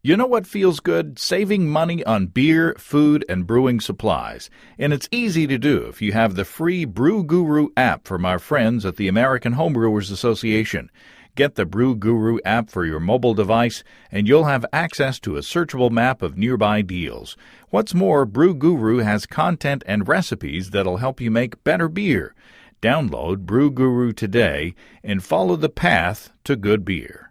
You know what feels good? Saving money on beer, food, and brewing supplies. And it's easy to do if you have the free Brew Guru app from our friends at the American Homebrewers Association. Get the Brew Guru app for your mobile device, and you'll have access to a searchable map of nearby deals. What's more, Brew Guru has content and recipes that'll help you make better beer. Download Brew Guru today and follow the path to good beer.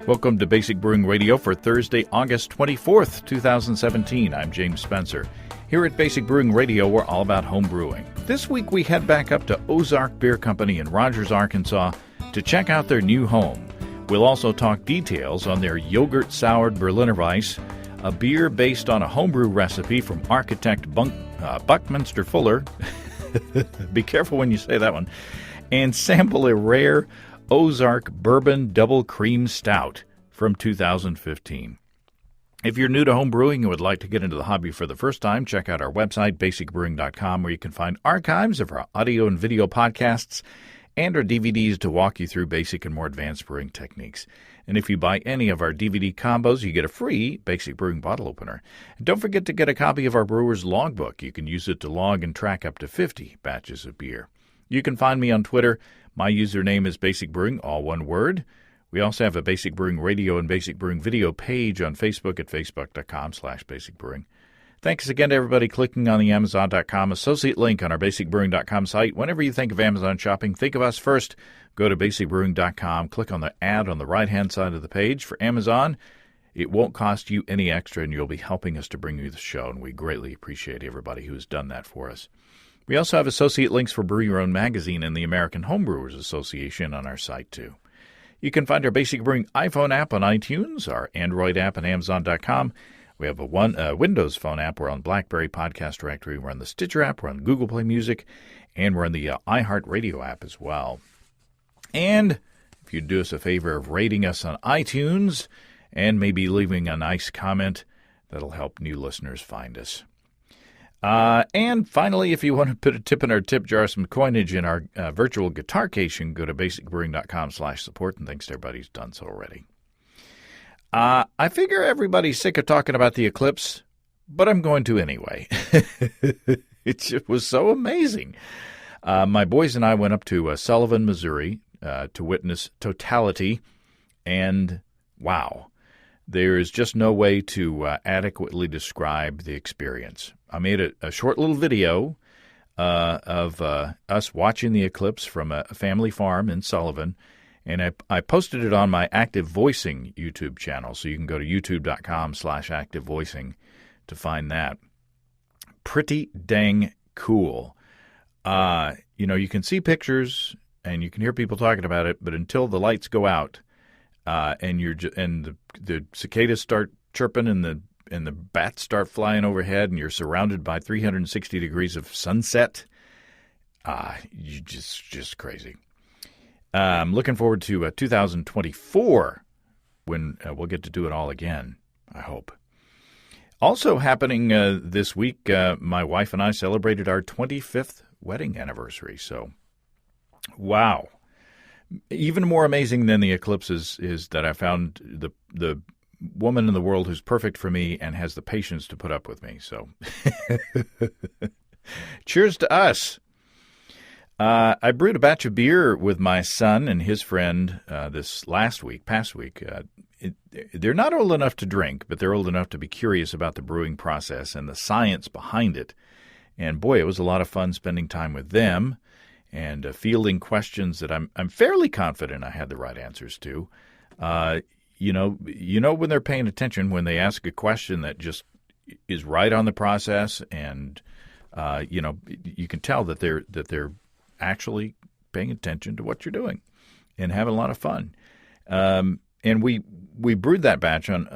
Welcome to Basic Brewing Radio for Thursday, August 24th, 2017. I'm James Spencer. Here at Basic Brewing Radio, we're all about home brewing. This week, we head back up to Ozark Beer Company in Rogers, Arkansas, to check out their new home. We'll also talk details on their yogurt-soured Berliner Weisse, a beer based on a homebrew recipe from architect Buckminster Fuller. Be careful when you say that one. And sample a rare Ozark Bourbon Double Cream Stout from 2015. If you're new to home brewing and would like to get into the hobby for the first time, check out our website, basicbrewing.com, where you can find archives of our audio and video podcasts and our DVDs to walk you through basic and more advanced brewing techniques. And if you buy any of our DVD combos, you get a free Basic Brewing bottle opener. And don't forget to get a copy of our brewer's logbook. You can use it to log and track up to 50 batches of beer. You can find me on Twitter. My username is Basic Brewing, all one word. We also have a Basic Brewing Radio and Basic Brewing Video page on Facebook at facebook.com/basicbrewing. Thanks again to everybody clicking on the Amazon.com associate link on our basicbrewing.com site. Whenever you think of Amazon shopping, think of us first. Go to basicbrewing.com, click on the ad on the right-hand side of the page for Amazon. It won't cost you any extra, and you'll be helping us to bring you the show, and we greatly appreciate everybody who's done that for us. We also have associate links for Brew Your Own magazine and the American Homebrewers Association on our site, too. You can find our Basic Brewing iPhone app on iTunes, our Android app on Amazon.com. We have a Windows phone app. We're on BlackBerry Podcast Directory. We're on the Stitcher app. We're on Google Play Music. And we're on the iHeartRadio app as well. And if you'd do us a favor of rating us on iTunes and maybe leaving a nice comment, that'll help new listeners find us. And finally, if you want to put a tip in our tip jar, some coinage in our virtual guitar case, you can go to basicbrewing.com/support, and thanks to everybody who's done so already. I figure everybody's sick of talking about the eclipse, but I'm going to anyway. It was so amazing. My boys and I went up to Sullivan, Missouri, to witness totality, and wow. There is just no way to adequately describe the experience. I made a short little video of us watching the eclipse from a family farm in Sullivan, and I posted it on my Active Voicing YouTube channel, so you can go to youtube.com/activevoicing to find that. Pretty dang cool. You can see pictures and you can hear people talking about it, but until the lights go out, and the cicadas start chirping and the bats start flying overhead, and you're surrounded by 360 degrees of sunset, you just crazy. I'm looking forward to 2024 when we'll get to do it all again, I hope. Also happening this week, my wife and I celebrated our 25th wedding anniversary. So, wow. Even more amazing than the eclipses is that I found the woman in the world who's perfect for me and has the patience to put up with me. So, cheers to us. I brewed a batch of beer with my son and his friend this past week. They're not old enough to drink, but they're old enough to be curious about the brewing process and the science behind it. And boy, it was a lot of fun spending time with them and fielding questions that I'm fairly confident I had the right answers to. You know when they're paying attention, when they ask a question that just is right on the process, and you can tell that they're actually paying attention to what you're doing and having a lot of fun. And we brewed that batch on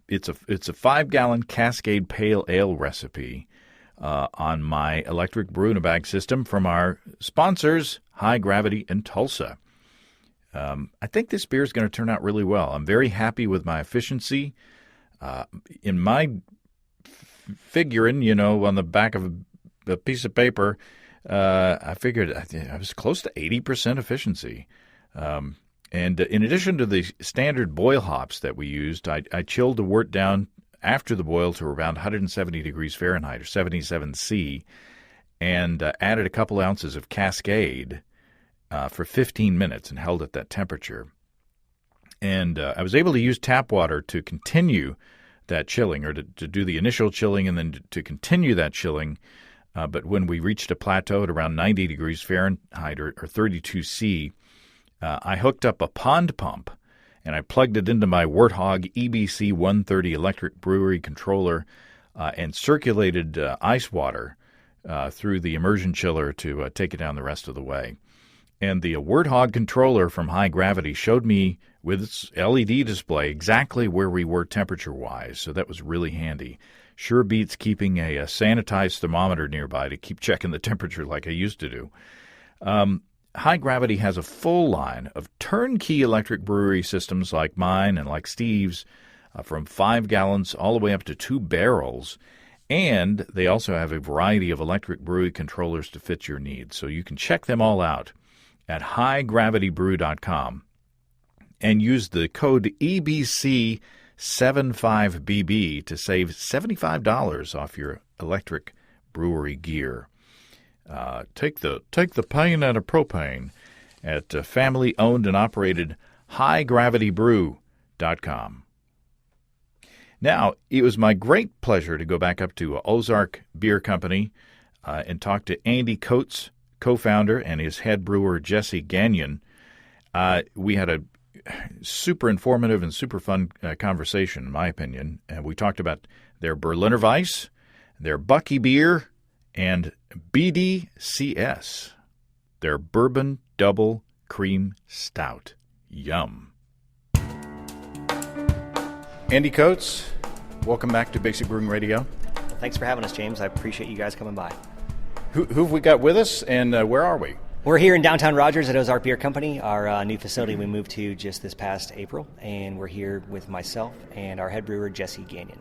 it's a 5-gallon Cascade Pale Ale recipe on my electric brew-in-a-bag system from our sponsors, High Gravity in Tulsa. I think this beer is going to turn out really well. I'm very happy with my efficiency. In my figuring, on the back of a piece of paper, I figured I was close to 80% efficiency. And in addition to the standard boil hops that we used, I chilled the wort down after the boil to around 170 degrees Fahrenheit or 77 C, and added a couple ounces of Cascade for 15 minutes and held at that temperature. And I was able to use tap water to continue that chilling, or to do the initial chilling and then to continue that chilling. But when we reached a plateau at around 90 degrees Fahrenheit or 32 C, I hooked up a pond pump and I plugged it into my Warthog EBC 130 electric brewery controller and circulated ice water through the immersion chiller to take it down the rest of the way. And the Warthog controller from High Gravity showed me with its LED display exactly where we were temperature-wise, so that was really handy. Sure beats keeping a sanitized thermometer nearby to keep checking the temperature like I used to do. High Gravity has a full line of turnkey electric brewery systems like mine and like Steve's, from 5 gallons all the way up to 2 barrels. And they also have a variety of electric brewery controllers to fit your needs. So you can check them all out at highdgravitybrew.com and use the code EBC75BB to save $75 off your electric brewery gear. Take the pain out of propane at family-owned and operated highdgravitybrew.com. Now, it was my great pleasure to go back up to Ozark Beer Company and talk to Andy Coates, co-founder, and his head brewer, Jesse Gagnon. We had a super informative and super fun conversation, in my opinion. And we talked about their Berliner Weisse, their Bucky beer, and BDCS, their Bourbon Double Cream Stout. Yum. Andy Coates, welcome back to Basic Brewing Radio. Well, thanks for having us, James. I appreciate you guys coming by. Who have we got with us, and where are we? We're here in downtown Rogers at Ozark Beer Company, our new facility we moved to just this past April, and we're here with myself and our head brewer, Jesse Gagnon.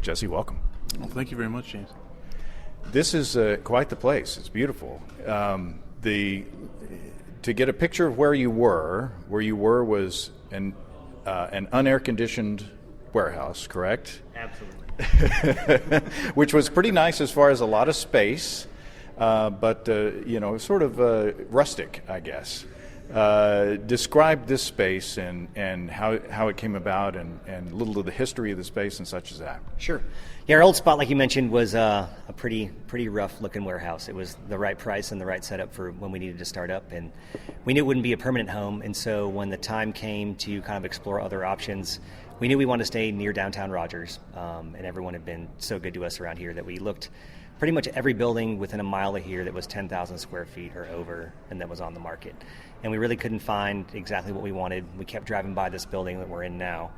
Jesse, welcome. Well, thank you very much, James. This is quite the place. It's beautiful. To get a picture of where you were was an unair-conditioned warehouse, correct? Absolutely. Which was pretty nice as far as a lot of space, but sort of rustic, I guess. Describe this space and how it came about and a little of the history of the space and such as that. Sure. Yeah, our old spot, like you mentioned, was a pretty rough-looking warehouse. It was the right price and the right setup for when we needed to start up, and we knew it wouldn't be a permanent home, and so when the time came to kind of explore other options, we knew we wanted to stay near downtown Rogers, and everyone had been so good to us around here that we looked pretty much every building within a mile of here that was 10,000 square feet or over and that was on the market. And we really couldn't find exactly what we wanted. We kept driving by this building that we're in now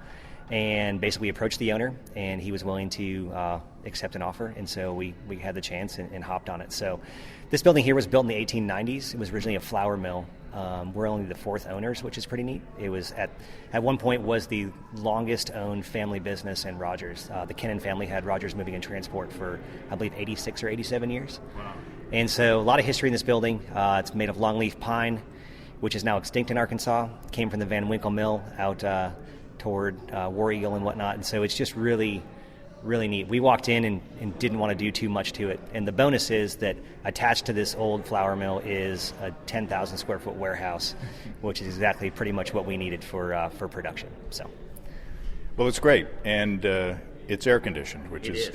and basically approached the owner, and he was willing to accept an offer. And so we had the chance and hopped on it. So this building here was built in the 1890s. It was originally a flour mill. We're only the fourth owners, which is pretty neat. It was at one point was the longest owned family business in Rogers. The Kennan family had Rogers Moving and Transport for, I believe, 86 or 87 years. Wow. And so a lot of history in this building. It's made of longleaf pine, which is now extinct in Arkansas. It came from the Van Winkle Mill out toward War Eagle and whatnot. And so it's just really neat. We walked in and didn't want to do too much to it. And the bonus is that attached to this old flour mill is a 10,000 square foot warehouse, which is exactly pretty much what we needed for production. So, well, it's great, and it's air conditioned, which is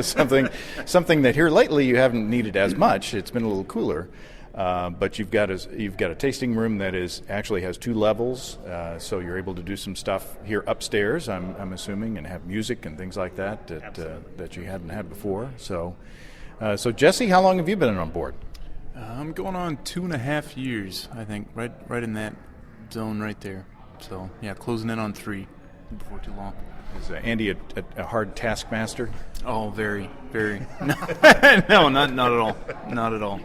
something that here lately you haven't needed as much. It's been a little cooler. But you've got a tasting room that actually has 2 levels, so you're able to do some stuff here upstairs, I'm assuming, and have music and things like that that you hadn't had before. So Jesse, how long have you been on board? I'm going on 2.5 years, I think, right in that zone right there. So yeah, closing in on 3 before too long. Is Andy a hard taskmaster? Oh, very, very. No, not at all. Not at all.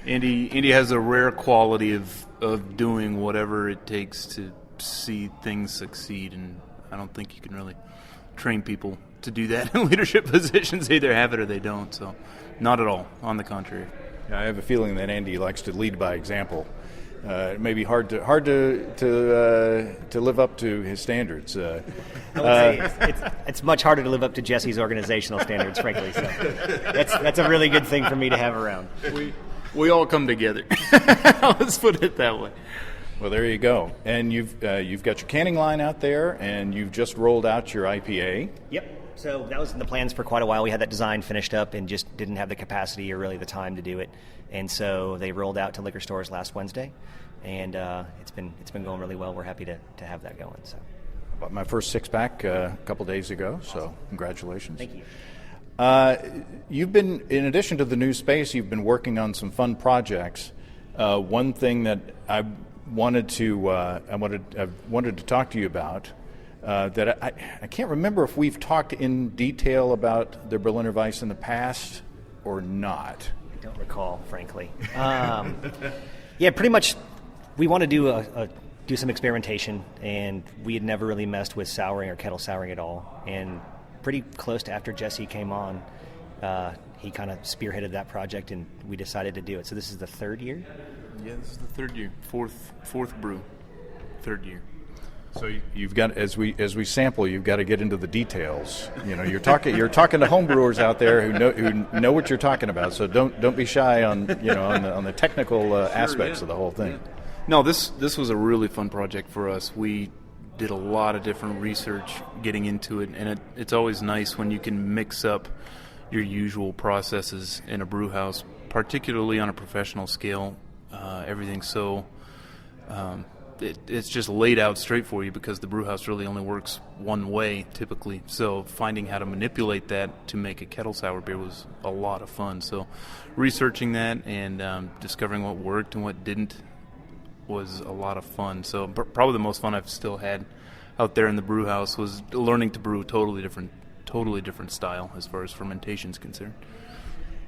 Andy has a rare quality of doing whatever it takes to see things succeed, and I don't think you can really train people to do that in leadership positions. They either have it or they don't, so not at all. On the contrary. Yeah, I have a feeling that Andy likes to lead by example, It may be hard to live up to his standards. I would say it's much harder to live up to Jesse's organizational standards, frankly. So that's a really good thing for me to have around. We all come together. Let's put it that way. Well, there you go. And you've got your canning line out there, and you've just rolled out your IPA. Yep. So that was in the plans for quite a while. We had that design finished up and just didn't have the capacity or really the time to do it. And so they rolled out to liquor stores last Wednesday, and it's been going really well. We're happy to have that going. So, I bought my first six-pack a couple days ago, so congratulations. Thank you. You've been, in addition to the new space, you've been working on some fun projects. One thing that I wanted to talk to you about that I can't remember if we've talked in detail about the Berliner Weisse in the past or not. I don't recall, frankly. Yeah, pretty much. We want to do some experimentation, and we had never really messed with souring or kettle souring at all. And pretty close to after Jesse came on, he kind of spearheaded that project, and we decided to do it. So this is the third year. Yeah, this is the third year, fourth brew, third year. So you've got, as we sample, you've got to get into the details. You know, you're talking to home brewers out there who know what you're talking about. So don't be shy on the technical aspects of the whole thing. Yeah. No, this was a really fun project for us. We did a lot of different research getting into it, and it's always nice when you can mix up your usual processes in a brew house, particularly on a professional scale. Everything's so. It's just laid out straight for you because the brew house really only works one way typically. So finding how to manipulate that to make a kettle sour beer was a lot of fun. So researching that and discovering what worked and what didn't was a lot of fun. So probably the most fun I've still had out there in the brew house was learning to brew a totally different style as far as fermentation is concerned.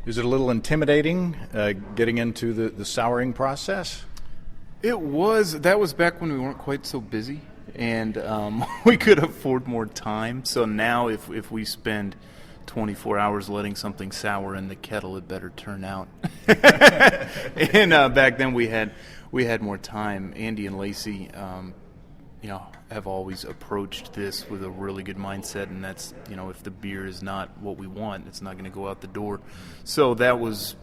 Is it a little intimidating getting into the souring process? It was. That was back when we weren't quite so busy, and we could afford more time. So now if we spend 24 hours letting something sour in the kettle, it better turn out. And back then we had more time. Andy and Lacey, have always approached this with a really good mindset, and that's, if the beer is not what we want, it's not going to go out the door. So that was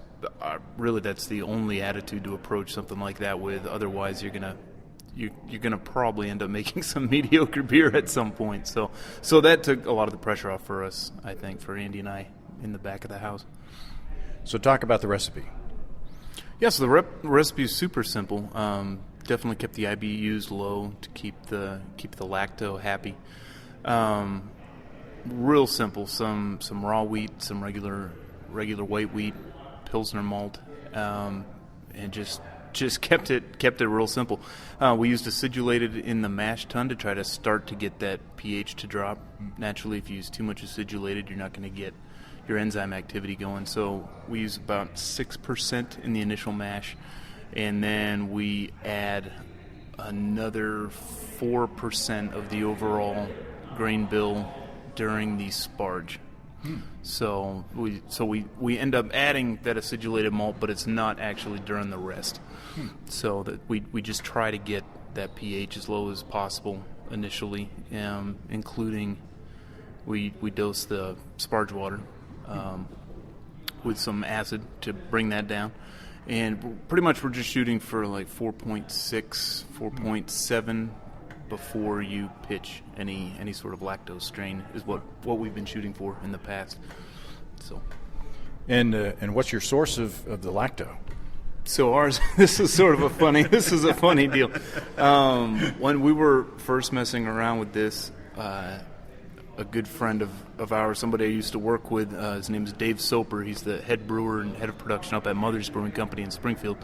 really, that's the only attitude to approach something like that with. Otherwise, you're gonna probably end up making some mediocre beer at some point. So that took a lot of the pressure off for us, I think, for Andy and I in the back of the house. So talk about the recipe. Yeah, so the recipe is super simple. Definitely kept the IBUs low to keep the lacto happy. Real simple. Some raw wheat, some regular white wheat, Pilsner malt, and just kept it real simple. We used acidulated in the mash tun to try to start to get that pH to drop. Naturally, if you use too much acidulated, you're not going to get your enzyme activity going. So we use about 6% in the initial mash, and then we add another 4% of the overall grain bill during the sparge. So we end up adding that acidulated malt, but it's not actually during the rest. So that we just try to get that pH as low as possible initially, including we dose the sparge water with some acid to bring that down. And pretty much we're just shooting for like 4.6, 4.7 before you pitch any sort of lactose strain is what we've been shooting for in the past. So, and what's your source of the lacto? So ours, this is a funny deal. When we were first messing around with this, a good friend of ours, somebody I used to work with, his name is Dave Soper. He's the head brewer and head of production up at Mother's Brewing Company in Springfield.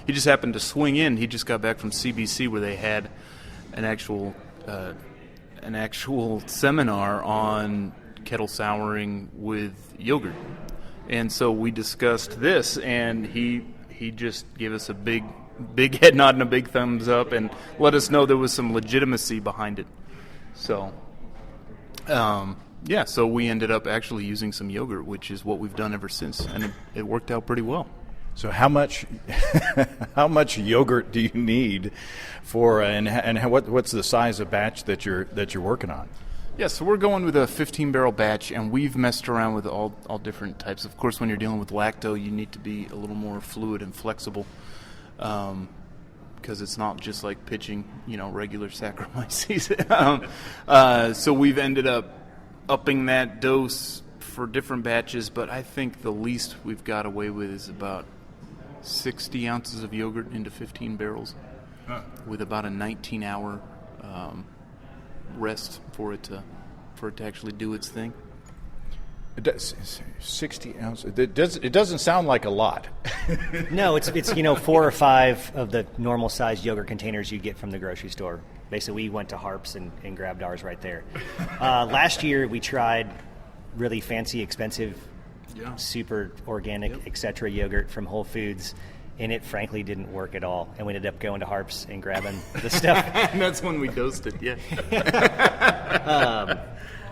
He just happened to swing in. He just got back from CBC where they had an actual seminar on kettle souring with yogurt, and so we discussed this, and he just gave us a big head nod and a big thumbs up, and let us know there was some legitimacy behind it. So, so we ended up actually using some yogurt, which is what we've done ever since, and it worked out pretty well. So how much how much yogurt do you need for what's the size of batch that you're working on? Yeah, so we're going with a 15-barrel batch, and we've messed around with all different types. Of course, when you're dealing with lacto, you need to be a little more fluid and flexible, because it's not just like pitching, regular Saccharomyces. So we've ended up upping that dose for different batches, but I think the least we've got away with is about 60 ounces of yogurt into 15 barrels, with about a 19-hour rest for it to actually do its thing. It does, 60 ounces. It doesn't sound like a lot. No, it's 4 or 5 of the normal sized yogurt containers you get from the grocery store. Basically, we went to Harps and grabbed ours right there. Last year, we tried really fancy, expensive, super organic, etc. yogurt from Whole Foods, and it frankly didn't work at all. And we ended up going to Harps and grabbing the stuff. And that's when we dosed it, yeah.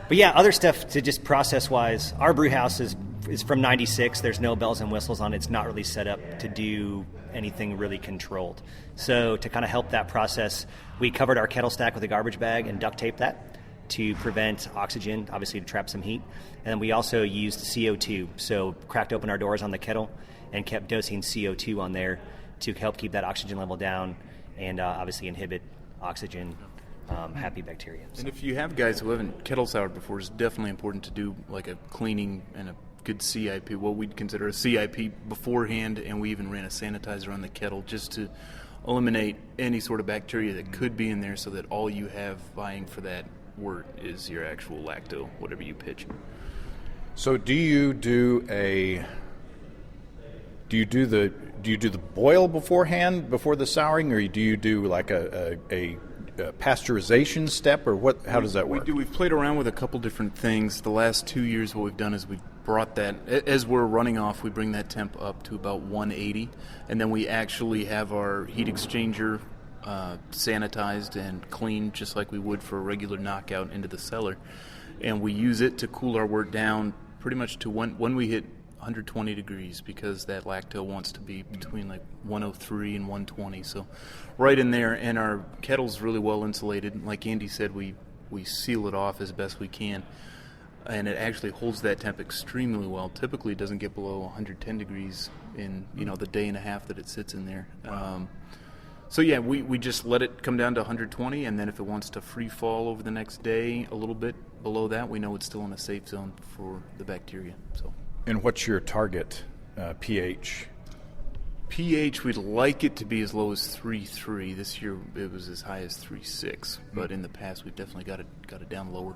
But yeah, other stuff to just process-wise, our brew house is from 96. There's no bells and whistles on it. It's not really set up to do anything really controlled. So to kind of help that process, we covered our kettle stack with a garbage bag and duct taped that to prevent oxygen, obviously to trap some heat. And then we also used CO2. So cracked open our doors on the kettle and kept dosing CO2 on there to help keep that oxygen level down and obviously inhibit oxygen happy bacteria. So. And if you have guys who haven't kettle soured before, it's definitely important to do like a cleaning and a good CIP, what we'd consider a CIP beforehand, and we even ran a sanitizer on the kettle just to eliminate any sort of bacteria that could be in there, so that all you have vying for that wort is your actual lacto, whatever you pitch. So do you do the boil beforehand before the souring, or do you do like a pasteurization step, or what? How does that work? We've played around with a couple different things. The last 2 years, what we've done is we've brought that, as we're running off, we bring that temp up to about 180, and then we actually have our heat exchanger sanitized and cleaned just like we would for a regular knockout into the cellar, and we use it to cool our wort down pretty much to when we hit 120 degrees, because that lacto wants to be between like 103 and 120, so right in there. And our kettle's really well insulated. Like Andy said, we seal it off as best we can, and it actually holds that temp extremely well. Typically it doesn't get below 110 degrees in the day and a half that it sits in there. So yeah, we just let it come down to 120, and then if it wants to free fall over the next day a little bit below that, we know it's still in a safe zone for the bacteria. So. And what's your target pH? pH, we'd like it to be as low as 3.3. This year it was as high as 3.6, but in the past we've definitely got it down lower.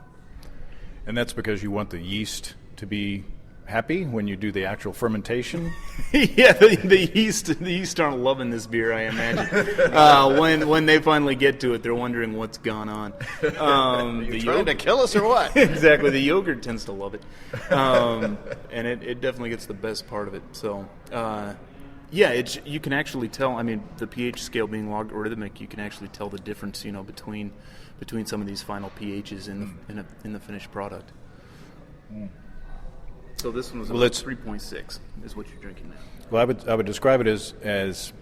And that's because you want the yeast to be happy when you do the actual fermentation? Yeah, the yeast aren't loving this beer, I imagine. When they finally get to it, they're wondering what's gone on. You trying to kill us or what? Exactly. The yogurt tends to love it, and it definitely gets the best part of it. So, yeah, you can actually tell. I mean, the pH scale being logarithmic, you can actually tell the difference, between some of these final pHs in the finished product. Mm. So this one was about 3.6 is what you're drinking now. Well, I would describe it as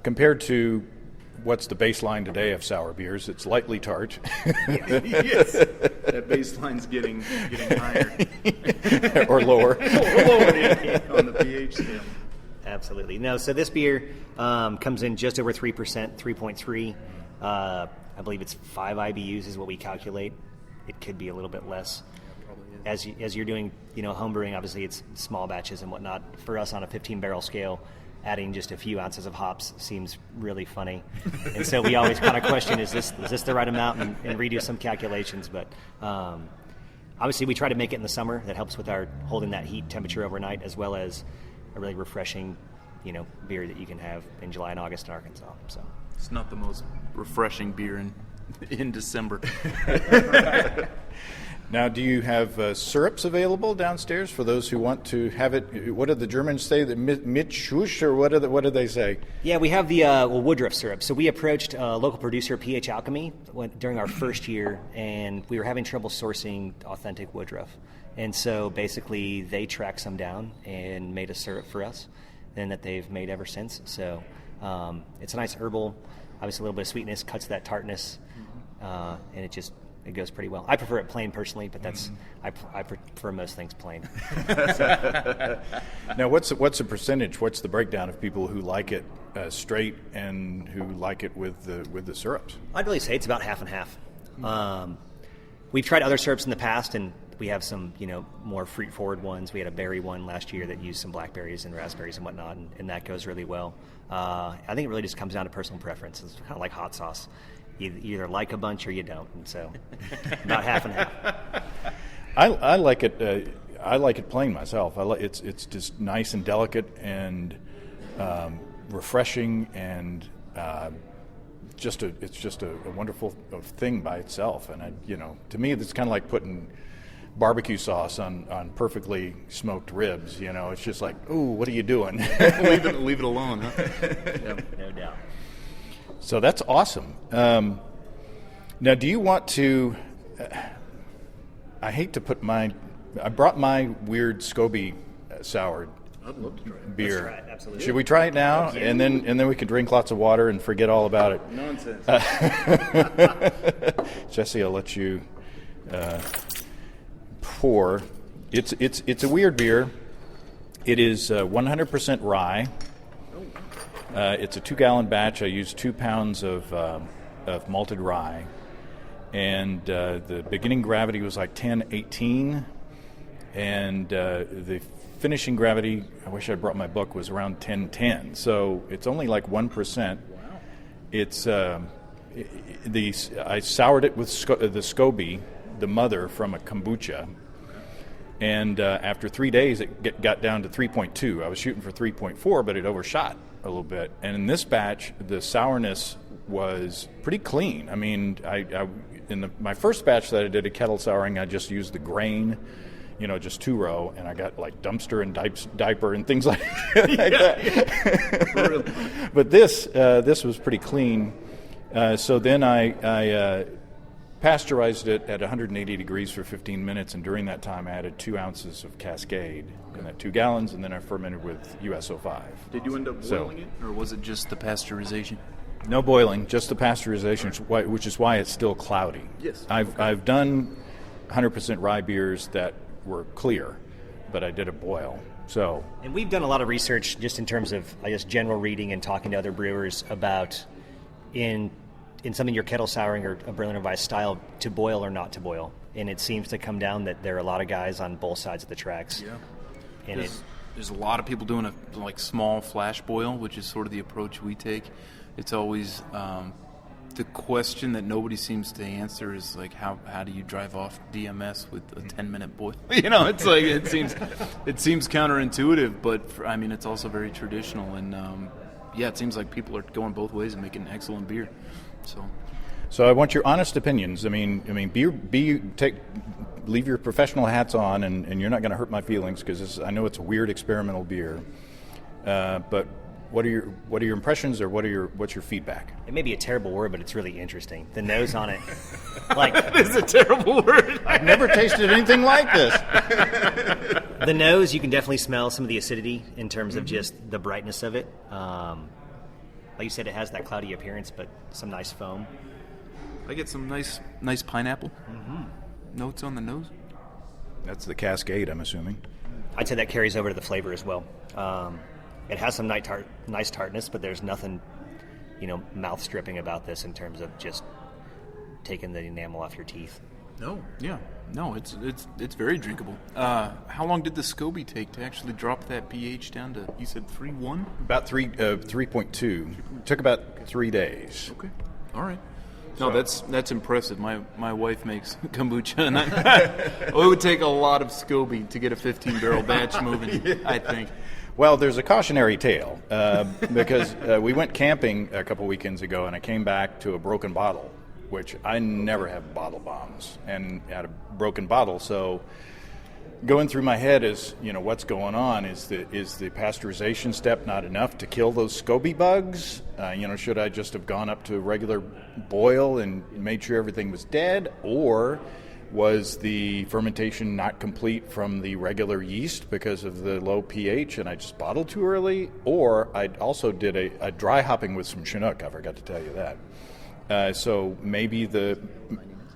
compared to what's the baseline today of sour beers. It's lightly tart. Yes, that baseline's getting higher or lower. On the pH scale. Absolutely. No, so this beer comes in just over 3%, 3.3. I believe it's 5 IBUs is what we calculate. It could be a little bit less. As you're doing, home brewing, obviously it's small batches and whatnot. For us on a 15-barrel scale, adding just a few ounces of hops seems really funny. And so we always kind of question, is this the right amount, and redo some calculations. But obviously we try to make it in the summer. That helps with our holding that heat temperature overnight, as well as a really refreshing, beer that you can have in July and August in Arkansas. So it's not the most refreshing beer in December. Now, do you have syrups available downstairs for those who want to have it? What did the Germans say? The Mitschusch, or what did they say? Yeah, we have the Woodruff syrup. So we approached a local producer, PH Alchemy, during our first year, and we were having trouble sourcing authentic Woodruff. And so basically they tracked some down and made a syrup for us. and that they've made ever since. So it's a nice herbal, obviously a little bit of sweetness, cuts that tartness, and it goes pretty well. I prefer it plain personally, but that's I prefer most things plain. Now, what's the percentage? What's the breakdown of people who like it straight and who like it with the syrups? I'd really say it's about half and half. We've tried other syrups in the past, and we have some, more fruit-forward ones. We had a berry one last year that used some blackberries and raspberries and whatnot, and that goes really well. I think it really just comes down to personal preference. It's kind of like hot sauce. You either like a bunch or you don't, and so about half and half. I like it. I like it plain myself. It's just nice and delicate and refreshing, and it's just a wonderful thing by itself. And to me, it's kind of like putting barbecue sauce on perfectly smoked ribs. It's just like, ooh, what are you doing? leave it alone, huh? Yep, no doubt. So that's awesome. Now, do you want to? I hate to put I brought my weird SCOBY sour I'd love to try it. beer. Let's try it, absolutely. Should we try it now, and then we can drink lots of water and forget all about it? Nonsense. Jesse, I'll let you pour. It's a weird beer. It is 100% rye. It's a 2-gallon batch. I used 2 pounds of malted rye, and the beginning gravity was like 1018, and the finishing gravity, I wish I'd brought my book, was around 1010. So it's only like 1%. Wow. It's I soured it with the SCOBY, the mother, from a kombucha. And after 3 days, it got down to 3.2. I was shooting for 3.4, but it overshot a little bit. And in this batch, the sourness was pretty clean. I mean, my first batch that I did a kettle souring, I just used the grain, just 2-row, and I got like dumpster and diaper and things like that. Really? But this was pretty clean. So then I pasteurized it at 180 degrees for 15 minutes, and during that time I added 2 ounces of Cascade in that 2 gallons, and then I fermented with USO5. Did you end up boiling it, or was it just the pasteurization? No boiling, just the pasteurization, which is why it's still cloudy. Yes. I've done 100% rye beers that were clear, but I did a boil. So, and we've done a lot of research just in terms of, I guess, general reading and talking to other brewers about in something your kettle souring or a Berliner Weisse style, to boil or not to boil. And it seems to come down that there are a lot of guys on both sides of the tracks. Yeah. And There's a lot of people doing a small flash boil, which is sort of the approach we take. It's always the question that nobody seems to answer is like, how do you drive off DMS with a 10-minute boil? It's like it seems counterintuitive, but it's also very traditional, and it seems like people are going both ways and making excellent beer. So I want your honest opinions. Leave your professional hats on, and you're not going to hurt my feelings because I know it's a weird experimental beer. But what are your impressions, or what's your feedback? it may be a terrible word, but it's really interesting. The nose on it, that is a terrible word. I've never tasted anything like this. The nose, you can definitely smell some of the acidity in terms of just the brightness of it. Like you said, it has that cloudy appearance, but some nice foam. I get some nice pineapple notes on the nose. That's the Cascade, I'm assuming. I'd say that carries over to the flavor as well. It has some nice tartness, but there's nothing, mouth stripping about this in terms of just taking the enamel off your teeth. No, yeah, no, it's very drinkable. How long did the SCOBY take to actually drop that pH down to? You said 3.1? About 3.2. Took about 3 days. Okay, all right. No, that's impressive. My wife makes kombucha, and it would take a lot of SCOBY to get a 15-barrel batch moving. Yeah. I think. Well, there's a cautionary tale because we went camping a couple weekends ago, and I came back to a broken bottle, which I never have bottle bombs, and had a broken bottle. So going through my head is, what's going on? Is the pasteurization step not enough to kill those SCOBY bugs? Should I just have gone up to a regular boil and made sure everything was dead? Or Was the fermentation not complete from the regular yeast because of the low pH and I just bottled too early? Or I also did a dry hopping with some Chinook. I forgot to tell you that. So maybe the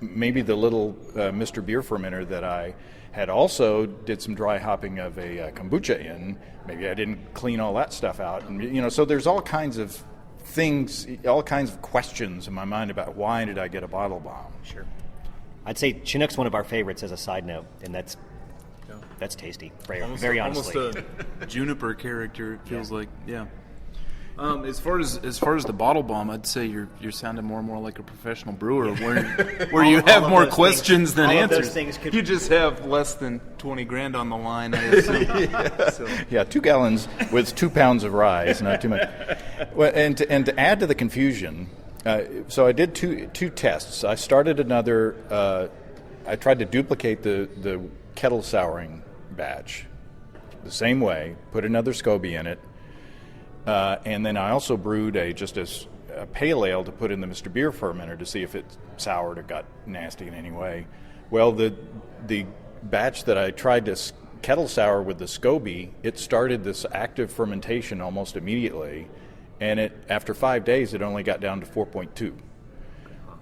little Mr. Beer fermenter that I had also did some dry hopping of a kombucha in. Maybe I didn't clean all that stuff out. And, so there's all kinds of things, all kinds of questions in my mind about why did I get a bottle bomb? Sure. I'd say Chinook's one of our favorites as a side note, and that's tasty. Very honestly. Almost a juniper character, it feels like. Yeah. As far as the bottle bomb, I'd say you're sounding more and more like a professional brewer, where you have more questions than answers. You just have less than $20,000 on the line, I assume. Yeah, 2 gallons with 2 pounds of rye is not too much. Well, and to add to the confusion, so I did two tests. I started another. I tried to duplicate the kettle souring batch the same way. Put another SCOBY in it. And then I also brewed a pale ale to put in the Mr. Beer fermenter to see if it soured or got nasty in any way. Well, the batch that I tried to kettle sour with the SCOBY, it started this active fermentation almost immediately, and after 5 days it only got down to 4.2.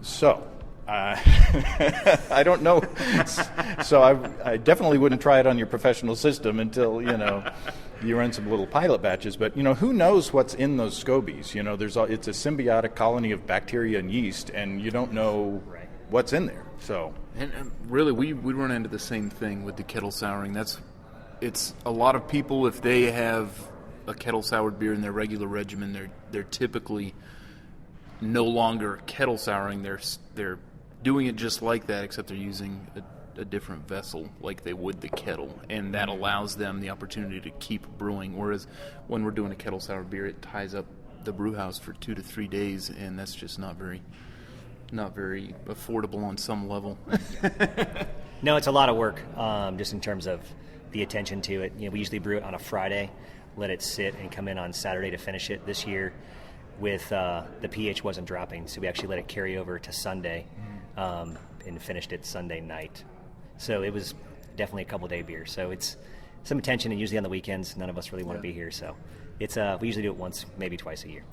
So I don't know. So I definitely wouldn't try it on your professional system until you run some little pilot batches. But who knows what's in those SCOBYs? It's a symbiotic colony of bacteria and yeast, and you don't know what's in there. So and really, we run into the same thing with the kettle souring. It's a lot of people, if they have a kettle soured beer in their regular regimen, they're typically no longer kettle souring. They're doing it just like that, except they're using a different vessel like they would the kettle, and that allows them the opportunity to keep brewing. Whereas when we're doing a kettle sour beer, it ties up the brew house for 2 to 3 days, and that's just not very affordable on some level. No, it's a lot of work, just in terms of the attention to it. We usually brew it on a Friday, let it sit, and come in on Saturday to finish it. This year, with the pH wasn't dropping, so we actually let it carry over to Sunday, and finished it Sunday night. So it was definitely a couple-day beer. So it's some attention, and usually on the weekends, none of us really want to be here. So it's we usually do it once, maybe twice a year.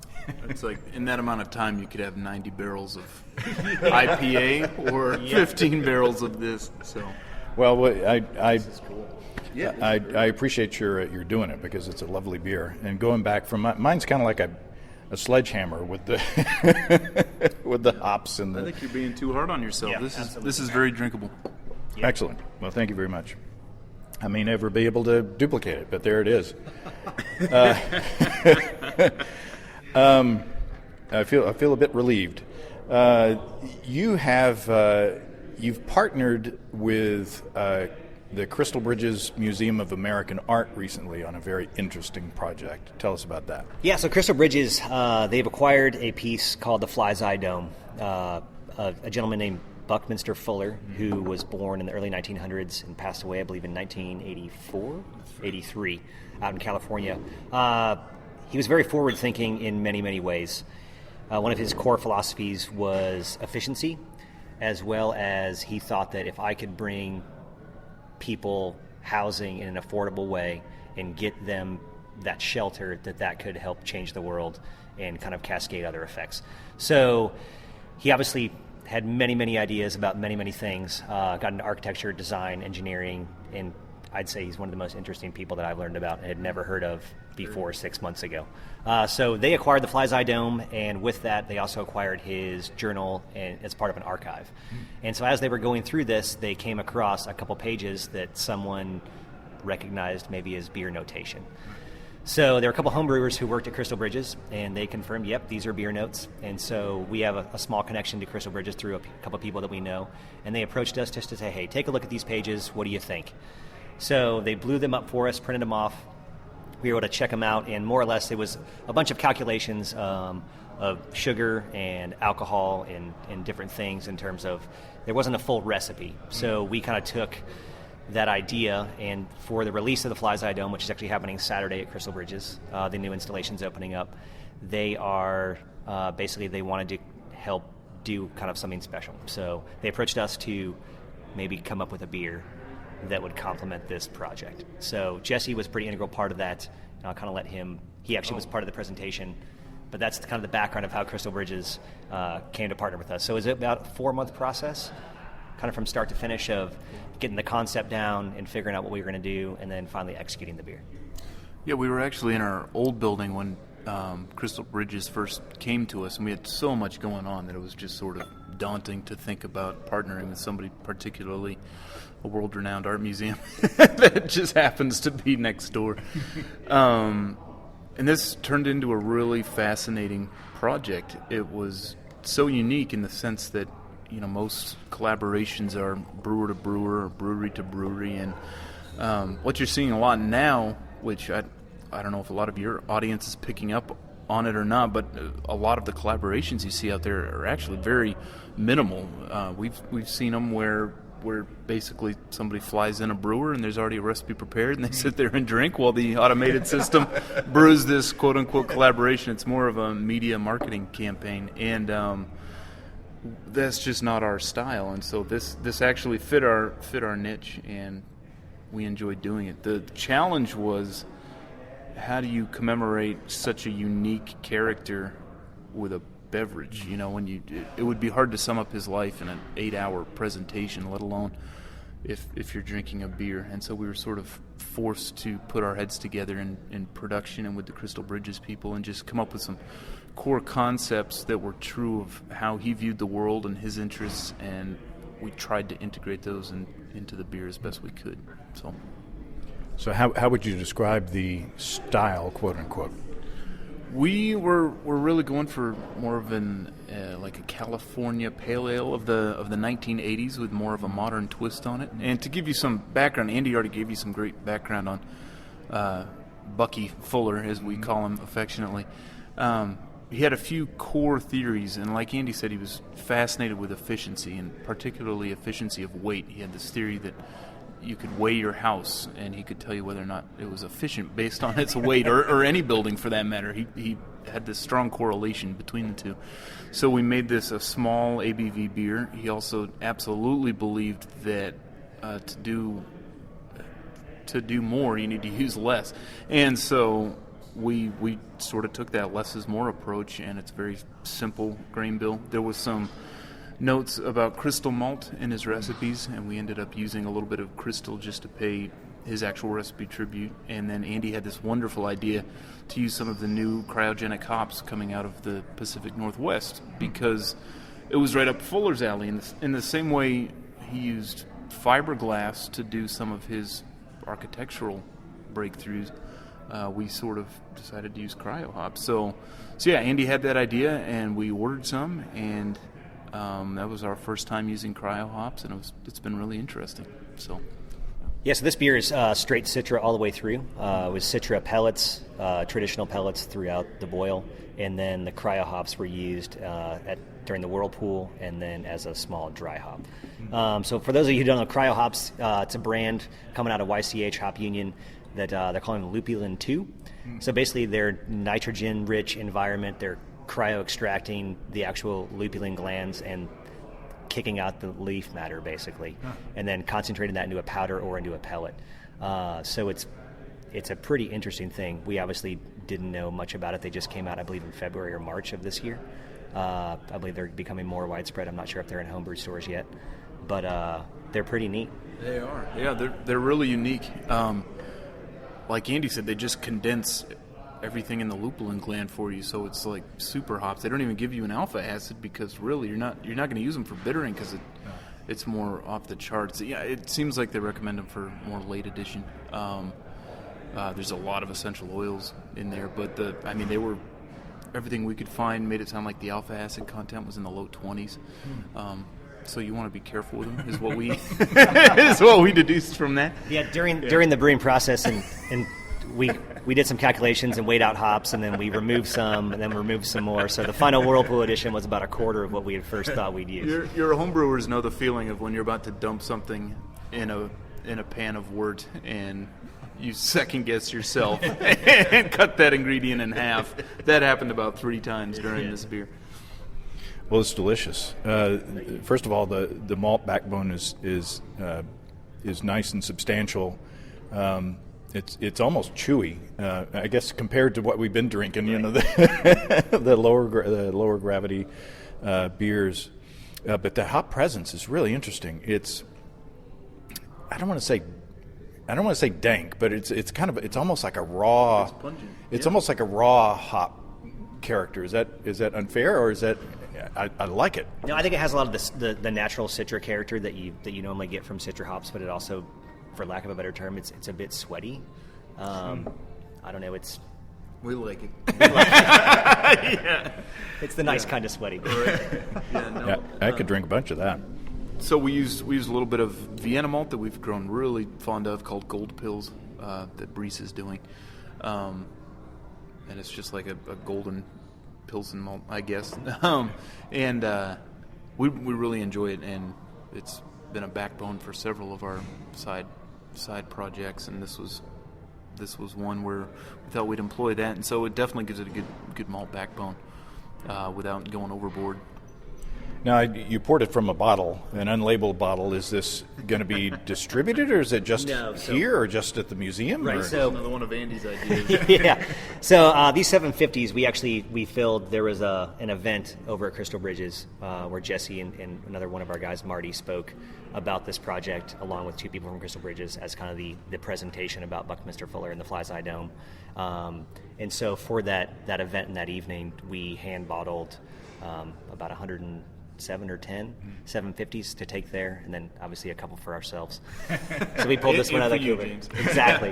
It's like in that amount of time, you could have 90 barrels of IPA or 15 barrels of this. So, well, this is cool. Yeah, I appreciate you're doing it because it's a lovely beer. And going back from mine's kind of like a sledgehammer with the with the hops and the. I think you're being too hard on yourself. Yeah, this is very drinkable. Yeah. Excellent. Well, thank you very much. I may never be able to duplicate it, but there it is. I feel a bit relieved. You've partnered with the Crystal Bridges Museum of American Art recently on a very interesting project. Tell us about that. Yeah, so Crystal Bridges, they've acquired a piece called the Fly's Eye Dome. A gentleman named Buckminster Fuller, who was born in the early 1900s and passed away, I believe, in 1983, out in California. He was very forward-thinking in many, many ways. One of his core philosophies was efficiency, as well as he thought that if I could bring people housing in an affordable way and get them that shelter, that could help change the world and kind of cascade other effects. So he obviously had many, many ideas about many, many things, got into architecture, design, engineering, and I'd say he's one of the most interesting people that I've learned about and had never heard of before 6 months ago. So they acquired the Fly's Eye Dome, and with that, they also acquired his journal as part of an archive. And so as they were going through this, they came across a couple pages that someone recognized maybe as beer notation. So there were a couple homebrewers who worked at Crystal Bridges, and they confirmed, yep, these are beer notes. And so we have a small connection to Crystal Bridges through a couple people that we know. And they approached us just to say, hey, take a look at these pages. What do you think? So they blew them up for us, printed them off. We were able to check them out, and more or less it was a bunch of calculations of sugar and alcohol and different things in terms of there wasn't a full recipe. So we kind of took that idea, and for the release of the Fly's Eye Dome, which is actually happening Saturday at Crystal Bridges, the new installation's opening up, they are basically they wanted to help do kind of something special. So they approached us to maybe come up with a beer that would complement this project. So Jesse was a pretty integral part of that, and I'll kind of let him, he actually was part of the presentation, but that's kind of the background of how Crystal Bridges came to partner with us. So it was about a 4-month process, kind of from start to finish, of getting the concept down and figuring out what we were going to do, and then finally executing the beer. Yeah, we were actually in our old building when Crystal Bridges first came to us, and we had so much going on that it was just sort of daunting to think about partnering with somebody, particularly a world-renowned art museum that just happens to be next door. And this turned into a really fascinating project. It was so unique in the sense that, you know, most collaborations are brewer to brewer or brewery to brewery, and what you're seeing a lot now, which I don't know if a lot of your audience is picking up on it or not, but a lot of the collaborations you see out there are actually very minimal. We've seen them where basically somebody flies in a brewer and there's already a recipe prepared and they sit there and drink while the automated system brews this quote-unquote collaboration. It's more of a media marketing campaign, and that's just not our style. And so this actually fit our niche, and we enjoyed doing it. The challenge was, how do you commemorate such a unique character with a beverage? You know, it would be hard to sum up his life in an 8-hour presentation, let alone if you're drinking a beer. And so we were sort of forced to put our heads together in production and with the Crystal Bridges people and just come up with some core concepts that were true of how he viewed the world and his interests, and we tried to integrate those into the beer as best we could. So how would you describe the style, quote unquote? We were really going for more of an like a California pale ale of the 1980s with more of a modern twist on it. And to give you some background, Andy already gave you some great background on Bucky Fuller, as we call him affectionately. He had a few core theories, and like Andy said, he was fascinated with efficiency, and particularly efficiency of weight. He had this theory that you could weigh your house, and he could tell you whether or not it was efficient based on its weight, or any building for that matter. He had this strong correlation between the two. So we made this a small ABV beer. He also absolutely believed that to do more, you need to use less. And so we sort of took that less is more approach, and it's a very simple grain bill. There was some notes about crystal malt in his recipes, and we ended up using a little bit of crystal just to pay his actual recipe tribute. And then Andy had this wonderful idea to use some of the new cryogenic hops coming out of the Pacific Northwest, because it was right up Fuller's alley. In the same way he used fiberglass to do some of his architectural breakthroughs, we sort of decided to use cryo hops. So yeah, Andy had that idea, and we ordered some, and that was our first time using cryo hops, and it's been really interesting. So this beer is straight Citra all the way through, with Citra pellets, traditional pellets throughout the boil, and then the cryo hops were used during the whirlpool, and then as a small dry hop. So for those of you who don't know, cryo hops, it's a brand coming out of YCH Hop Union that they're calling Lupulin 2. So basically, they're nitrogen-rich environment. They're cryo-extracting the actual lupulin glands and kicking out the leaf matter, basically, and then concentrating that into a powder or into a pellet. So it's a pretty interesting thing. We obviously didn't know much about it. They just came out, I believe, in February or March of this year. I believe they're becoming more widespread. I'm not sure if they're in homebrew stores yet, but they're pretty neat. They are. Yeah, they're really unique. Like Andy said, they just condense everything in the lupulin gland for you, so it's like super hops. They don't even give you an alpha acid, because really you're not going to use them for bittering, because it's more off the charts. Yeah, it seems like they recommend them for more late edition. There's a lot of essential oils in there, but they were, everything we could find made it sound like the alpha acid content was in the low 20s. So you want to be careful with them, is what we is what we deduced from that. Yeah, during the brewing process, and we did some calculations and weighed out hops, and then we removed some, and then removed some more. So the final Whirlpool edition was about a quarter of what we had first thought we'd use. Your homebrewers know the feeling of when you're about to dump something in a pan of wort, and you second guess yourself and cut that ingredient in half. That happened about 3 times during this beer. Well, it's delicious. First of all, the malt backbone is nice and substantial. It's almost chewy, I guess, compared to what we've been drinking. You know, the lower gravity beers. But the hop presence is really interesting. I don't want to say dank, but it's almost like a raw. It's pungent. It's almost like a raw hop character. Is that unfair, or is that? I like it. No, I think it has a lot of the natural Citra character that you normally get from Citra hops, but it also, for lack of a better term, it's a bit sweaty. I don't know. We like it. Yeah. It's the nice kind of sweaty. I could drink a bunch of that. So we use a little bit of Vienna malt that we've grown really fond of, called Gold Pills, that Breese is doing, and it's just like a golden Pilsen malt, I guess. And we really enjoy it, and it's been a backbone for several of our side projects, and this was one where we thought we'd employ that, and so it definitely gives it a good malt backbone without going overboard. Now, you poured it from a bottle, an unlabeled bottle. Is this going to be distributed, or is it just here, or just at the museum? Right. Or? So Another one of Andy's ideas. yeah. So these 750s, we filled. There was an event over at Crystal Bridges where Jesse and another one of our guys, Marty, spoke about this project along with two people from Crystal Bridges as kind of the presentation about Buckminster Fuller and the Fly's Eye Dome. And so for that event and that evening, we hand bottled about 107 or 10 750s to take there, and then obviously a couple for ourselves. So we pulled this one out of the cooler. Exactly.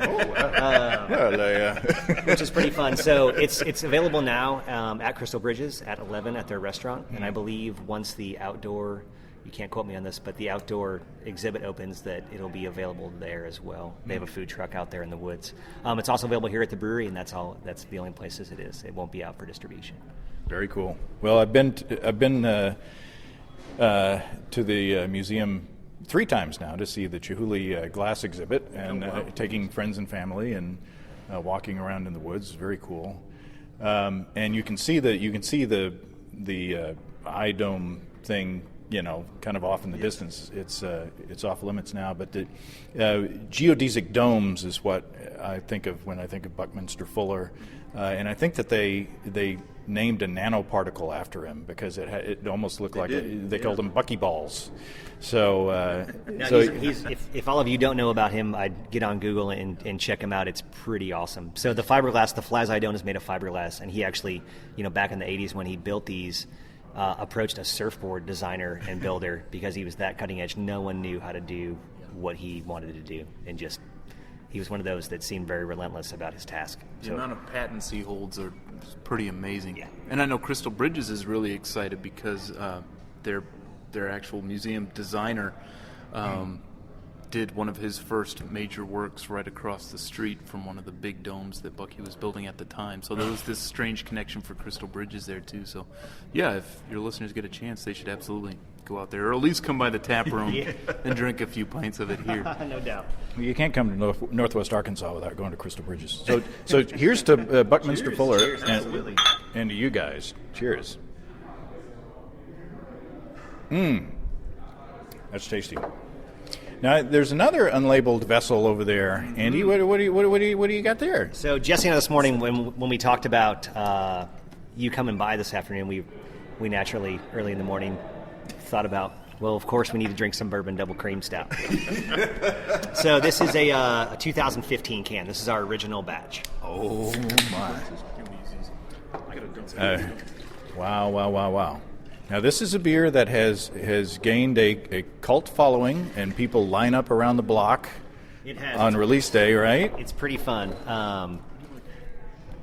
Which is pretty fun. So it's available now at Crystal Bridges at 11 at their restaurant, and I believe once the outdoor, you can't quote me on this, but the outdoor exhibit opens, that it'll be available there as well. They have a food truck out there in the woods. It's also available here at the brewery, and that's the only places it is. It won't be out for distribution. Very cool. Well, I've been to the museum 3 times now to see the Chihuly glass exhibit, and taking friends and family and walking around in the woods. Very cool. And you can see the eye dome thing, kind of off in the distance. It's off limits now, but the geodesic domes is what I think of when I think of Buckminster Fuller, and I think that they named a nanoparticle after him because it almost looked like they called them Bucky balls. So, if all of you don't know about him, I'd get on Google and check him out. It's pretty awesome. So the fiberglass, the Fly's Eye Dome is made of fiberglass, and he actually, back in the 80s when he built these, approached a surfboard designer and builder because he was that cutting edge. No one knew how to do what he wanted to do, and he was one of those that seemed very relentless about his task. The amount of patents he holds are pretty amazing. Yeah. And I know Crystal Bridges is really excited because their actual museum designer did one of his first major works right across the street from one of the big domes that Bucky was building at the time. So there was this strange connection for Crystal Bridges there too. So yeah, if your listeners get a chance, they should absolutely go out there, or at least come by the tap room and drink a few pints of it here. No doubt. Well, you can't come to Northwest Arkansas without going to Crystal Bridges. So here's to Buckminster Fuller. Cheers, and to you guys. Cheers. That's tasty. Now, there's another unlabeled vessel over there. Andy, what do you got there? So Jesse and I this morning, when we talked about you coming by this afternoon, we naturally, early in the morning, thought about, well, of course we need to drink some Bourbon Double Cream Stout. So this is a 2015 can. This is our original batch. Oh, my. Wow. Now, this is a beer that has gained a cult following, and people line up around the block on release day, right? It's pretty fun.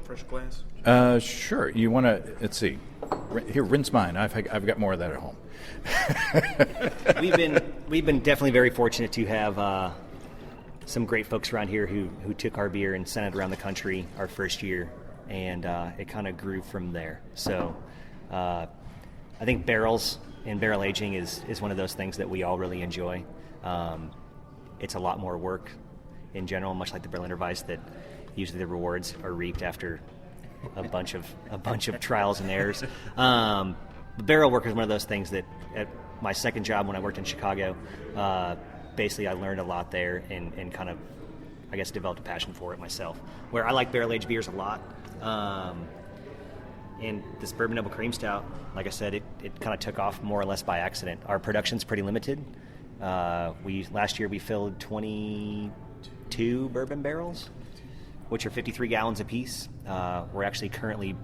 Fresh glass? Sure. You want to, let's see. Here, rinse mine. I've got more of that at home. We've been definitely very fortunate to have some great folks around here who took our beer and sent it around the country our first year, and it kind of grew from there. So I think barrels and barrel aging is one of those things that we all really enjoy. It's a lot more work in general, much like the Berliner Weisse, that usually the rewards are reaped after a bunch of trials and errors. barrel work is one of those things that at my second job when I worked in Chicago, basically I learned a lot there and kind of, I guess, developed a passion for it myself. Where I like barrel-aged beers a lot. And this Bourbon Double Cream Stout, like I said, it kind of took off more or less by accident. Our production's pretty limited. Last year we filled 22 bourbon barrels, which are 53 gallons apiece. We're actually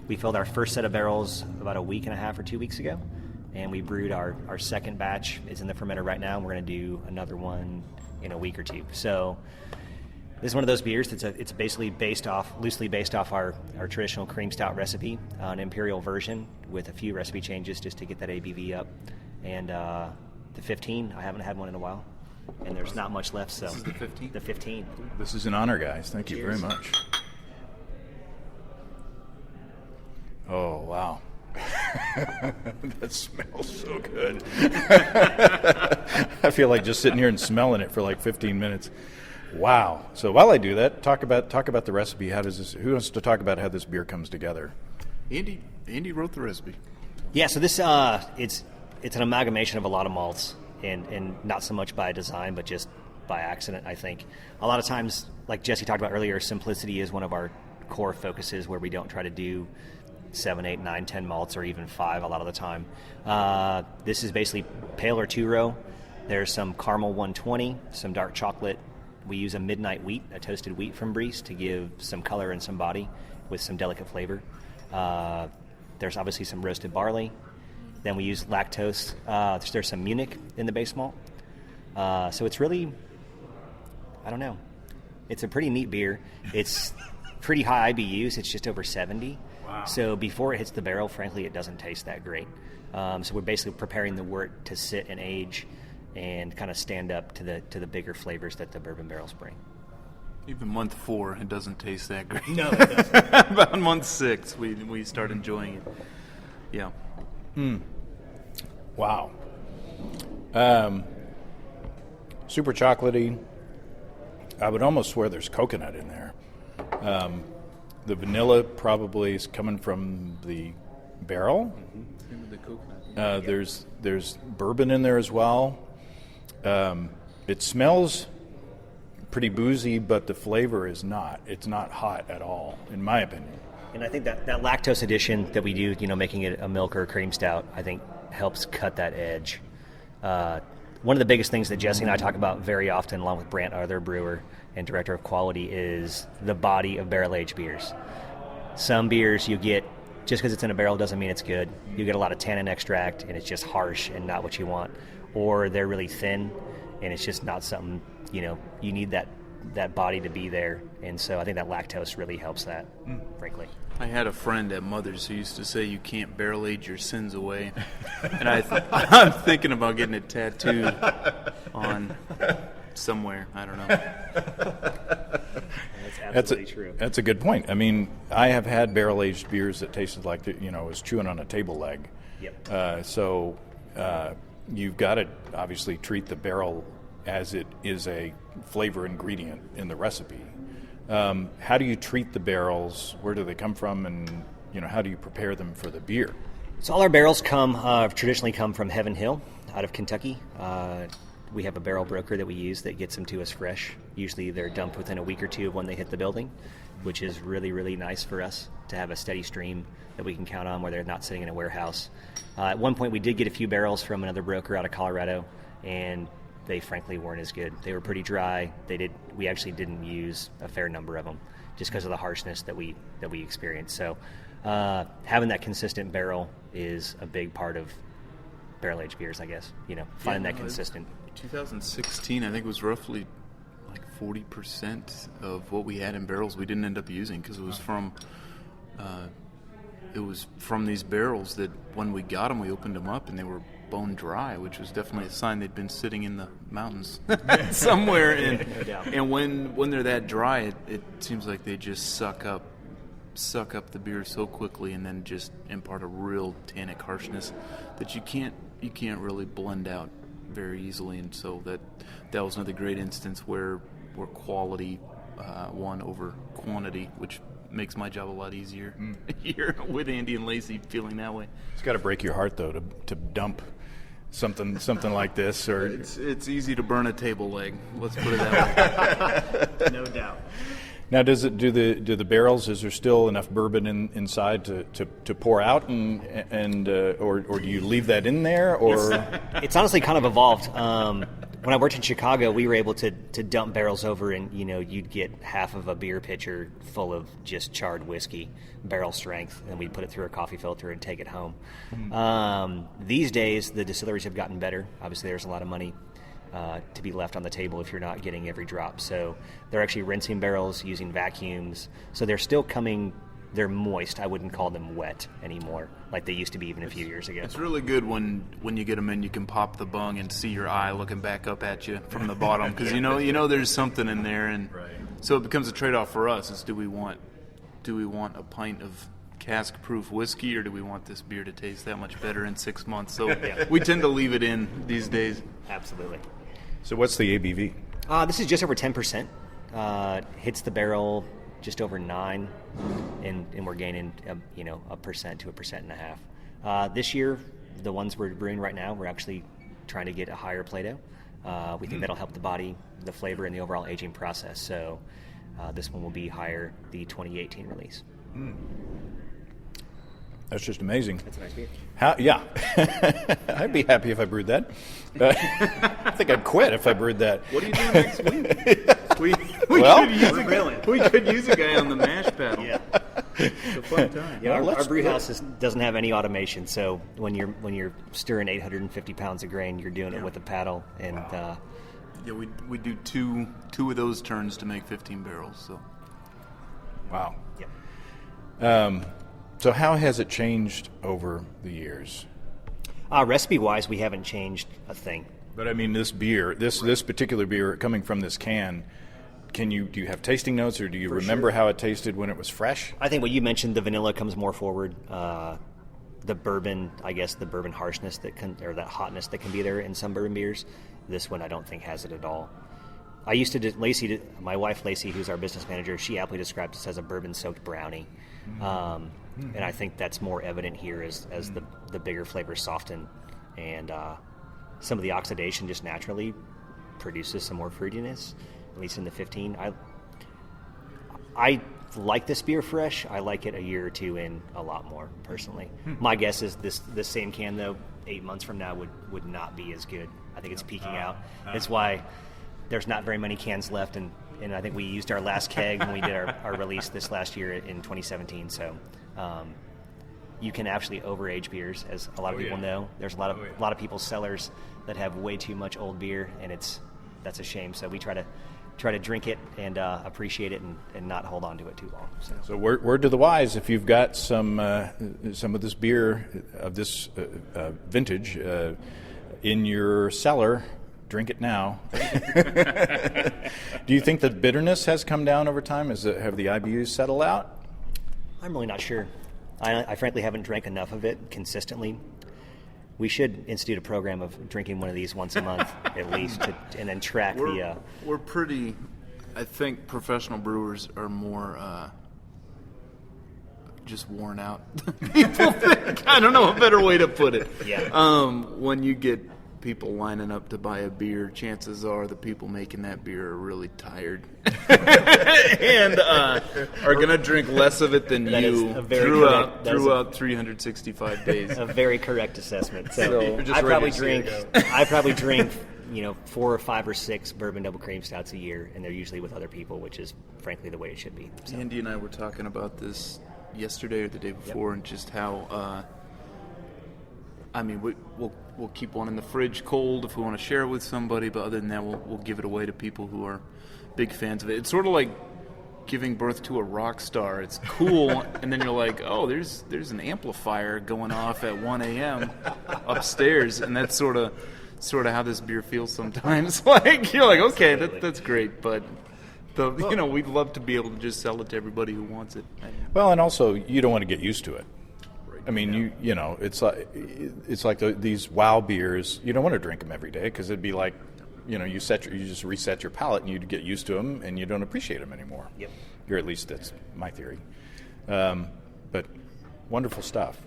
we filled our first set of barrels about a week and a half or 2 weeks ago, and we brewed our second batch. Is in the fermenter right now, and we're going to do another one in a week or two. So this is one of those beers it's basically loosely based off our traditional cream stout recipe, an imperial version with a few recipe changes just to get that ABV up. And the 15, I haven't had one in a while, and there's not much left. So this is the 15? The 15. This is an honor, guys. Thank you Cheers. very much. Oh, wow. That smells so good. I feel like just sitting here and smelling it for like 15 minutes. Wow. So while I do that, talk about the recipe. Who wants to talk about how this beer comes together? Andy wrote the recipe. Yeah, so this it's an amalgamation of a lot of malts, and not so much by design, but just by accident, I think. A lot of times, like Jesse talked about earlier, simplicity is one of our core focuses, where we don't try to do 7, 8, 9, 10 malts, or even 5 a lot of the time. This is basically pale or 2-row. There's some caramel 120, some dark chocolate. We use a midnight wheat, a toasted wheat from Brice, to give some color and some body with some delicate flavor. There's obviously some roasted barley. Then we use lactose. There's some Munich in the base malt. So it's really, I don't know. It's a pretty neat beer. It's pretty high IBUs. It's just over 70. Wow. So before it hits the barrel, frankly, it doesn't taste that great. So we're basically preparing the wort to sit and age and kind of stand up to the bigger flavors that the bourbon barrels bring. Even month 4, it doesn't taste that great. No, it doesn't. About month 6, we start enjoying it. Yeah. Wow. Super chocolatey. I would almost swear there's coconut in there. The vanilla probably is coming from the barrel. Same with the coconut. There's bourbon in there as well. It smells pretty boozy, but the flavor is not. It's not hot at all, in my opinion. And I think that lactose addition that we do, making it a milk or a cream stout, I think helps cut that edge. One of the biggest things that Jesse and I talk about very often, along with Brant, our other brewer and director of quality, is the body of barrel-aged beers. Some beers you get, just because it's in a barrel doesn't mean it's good. You get a lot of tannin extract, and it's just harsh and not what you want. Or they're really thin, and it's just not something, you need that body to be there. And so I think that lactose really helps that, frankly. I had a friend at Mother's who used to say you can't barrel age your sins away. And I'm thinking about getting it tattooed on somewhere. I don't know. That's absolutely true. That's a good point. I mean, I have had barrel-aged beers that tasted like, I was chewing on a table leg. Yep. So you've got to obviously treat the barrel as it is a flavor ingredient in the recipe. How do you treat the barrels? Where do they come from? And, how do you prepare them for the beer? So all our barrels traditionally come from Heaven Hill out of Kentucky. We have a barrel broker that we use that gets them to us fresh. Usually they're dumped within a week or two of when they hit the building, which is really, really nice for us to have a steady stream that we can count on where they're not sitting in a warehouse. At one point we did get a few barrels from another broker out of Colorado, and they frankly weren't as good. They were pretty dry. We actually didn't use a fair number of them just because of the harshness that we experienced. So having that consistent barrel is a big part of barrel-aged beers, I guess. Finding that consistent. 2016, I think, was roughly like 40% of what we had in barrels we didn't end up using because it was from these barrels that when we got them, we opened them up and they were bone dry, which was definitely a sign they'd been sitting in the mountains somewhere. And when they're that dry, it seems like they just suck up the beer so quickly and then just impart a real tannic harshness that you can't really blend out very easily. And so that was another great instance where quality won over quantity, which makes my job a lot easier here with Andy and Lacey feeling that way. It's got to break your heart though to dump something like this, or it's easy to burn a table leg. Let's put it that way. No doubt. Now, do the barrels? Is there still enough bourbon inside to pour out, or do you leave that in there? Or It's honestly kind of evolved. When I worked in Chicago, we were able to dump barrels over, and you'd get half of a beer pitcher full of just charred whiskey, barrel strength, and we'd put it through a coffee filter and take it home. These days, the distilleries have gotten better. Obviously, there's a lot of money to be left on the table if you're not getting every drop. So they're actually rinsing barrels using vacuums. So they're still coming. They're moist. I wouldn't call them wet anymore, like they used to be even a few years ago. It's really good when you get them in. You can pop the bung and see your eye looking back up at you from the bottom, because you know there's something in there, and so it becomes a trade-off for us. Is do we want a pint of cask-proof whiskey, or do we want this beer to taste that much better in 6 months? So we tend to leave it in these days. Absolutely. So what's the ABV? This is just over 10%. Hits the barrel just over 9, and we're gaining 1% to 1.5%. This year, the ones we're brewing right now, we're actually trying to get a higher Plato. We think that'll help the body, the flavor, and the overall aging process. So this one will be higher, the 2018 release. That's just amazing. That's a nice beer. Yeah. I'd be happy if I brewed that. I think I'd quit if I brewed that. What do you do next week? We could use a guy on the mash paddle. Yeah. It's a fun time. Yeah, our brew house doesn't have any automation, so when you're stirring 850 pounds of grain, you're doing it with a paddle. And Yeah, we do two of those turns to make 15 barrels. So. Wow. yeah. So how has it changed over the years? Recipe-wise, we haven't changed a thing. But I mean, this beer, this particular beer coming from this can, do you have tasting notes, or do you remember how it tasted when it was fresh? I think what you mentioned, the vanilla comes more forward. The bourbon, I guess, the bourbon harshness or that hotness that can be there in some bourbon beers. This one, I don't think has it at all. I used to my wife Lacey, who's our business manager, she aptly described this as a bourbon-soaked brownie. And I think that's more evident here as the bigger flavors soften, and some of the oxidation just naturally produces some more fruitiness, at least in the 15. I like this beer fresh. I like it a year or two in a lot more, personally. My guess is this same can, though, 8 months from now would not be as good. I think it's peaking out. It's why there's not very many cans left, and I think we used our last keg when we did our release this last year in 2017. So you can actually overage beers, as a lot of people know. There's a lot of people's cellars that have way too much old beer, and that's a shame. So we try to drink it and appreciate it and not hold on to it too long. So word to the wise: if you've got some of this beer of this vintage in your cellar, drink it now. Do you think the bitterness has come down over time? Have the IBUs settled out? I'm really not sure. I frankly haven't drank enough of it consistently. We should institute a program of drinking one of these once a month at least, and then track We're pretty. I think professional brewers are more just worn out. People think. I don't know a better way to put it. Yeah. When you get people lining up to buy a beer, chances are the people making that beer are really tired and are going to drink less of it than that you throughout 365 days. A very correct assessment. So just I ready probably drink 4 or 5 or 6 bourbon double cream stouts a year, and they're usually with other people, which is frankly the way it should be. So. Andy and I were talking about this yesterday or the day before, and just how we'll keep one in the fridge cold if we want to share it with somebody, but other than that, we'll give it away to people who are big fans of it. It's sort of like giving birth to a rock star. It's cool, and then you're like, oh, there's an amplifier going off at 1 a.m. upstairs, and that's sort of how this beer feels sometimes. Like you're like, okay, that's great, but we'd love to be able to just sell it to everybody who wants it. Well, and also you don't want to get used to it. I mean, it's like these wow beers. You don't want to drink them every day because it'd be like you just reset your palate and you get used to them and you don't appreciate them anymore. Yep. Or at least that's my theory. But wonderful stuff.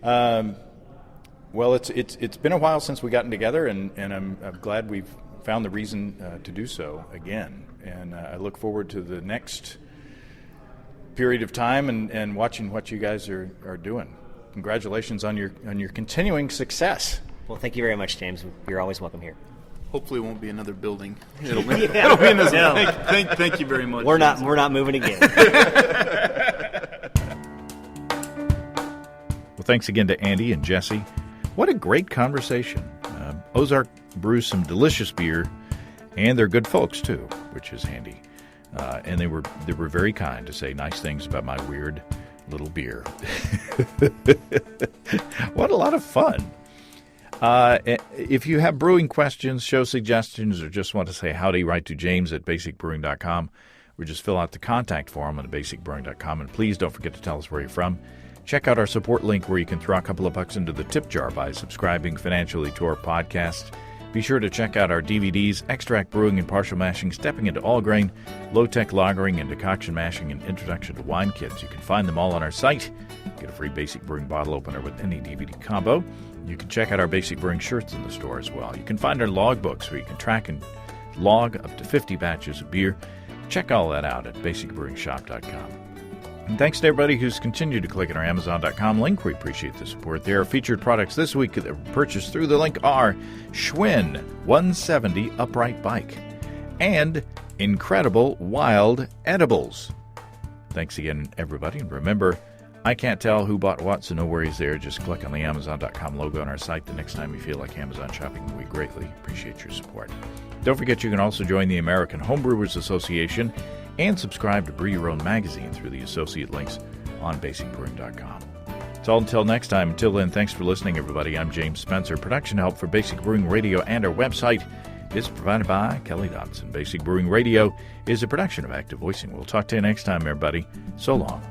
Well, it's been a while since we gotten together, and I'm glad we've found the reason to do so again. And I look forward to the next period of time and watching what you guys are doing. Congratulations on your continuing success. Well, thank you very much, James. You're always welcome here. Hopefully, it won't be another building. It'll be in this. No. Thank you very much. We're not moving again. Well, thanks again to Andy and Jesse. What a great conversation. Ozark brews some delicious beer, and they're good folks too, which is handy. And they were very kind to say nice things about my weird little beer. What a lot of fun. If you have brewing questions, show suggestions, or just want to say howdy, write to james@basicbrewing.com, or just fill out the contact form on basicbrewing.com. And please don't forget to tell us where you're from. Check out our support link where you can throw a couple of bucks into the tip jar by subscribing financially to our podcast. Be sure to check out our DVDs, Extract Brewing and Partial Mashing, Stepping into All Grain, Low-Tech Lagering and Decoction Mashing, and Introduction to Wine Kits. You can find them all on our site. Get a free Basic Brewing bottle opener with any DVD combo. You can check out our Basic Brewing shirts in the store as well. You can find our logbooks where you can track and log up to 50 batches of beer. Check all that out at basicbrewingshop.com. And thanks to everybody who's continued to click on our Amazon.com link. We appreciate the support there. Our featured products this week that were purchased through the link are Schwinn 170 Upright Bike and Incredible Wild Edibles. Thanks again, everybody. And remember, I can't tell who bought what, so no worries there. Just click on the Amazon.com logo on our site the next time you feel like Amazon shopping. We greatly appreciate your support. Don't forget you can also join the American Homebrewers Association and subscribe to Brew Your Own magazine through the associate links on basicbrewing.com. It's all until next time. Until then, thanks for listening, everybody. I'm James Spencer. Production help for Basic Brewing Radio and our website is provided by Kelly Dodson. Basic Brewing Radio is a production of Active Voicing. We'll talk to you next time, everybody. So long.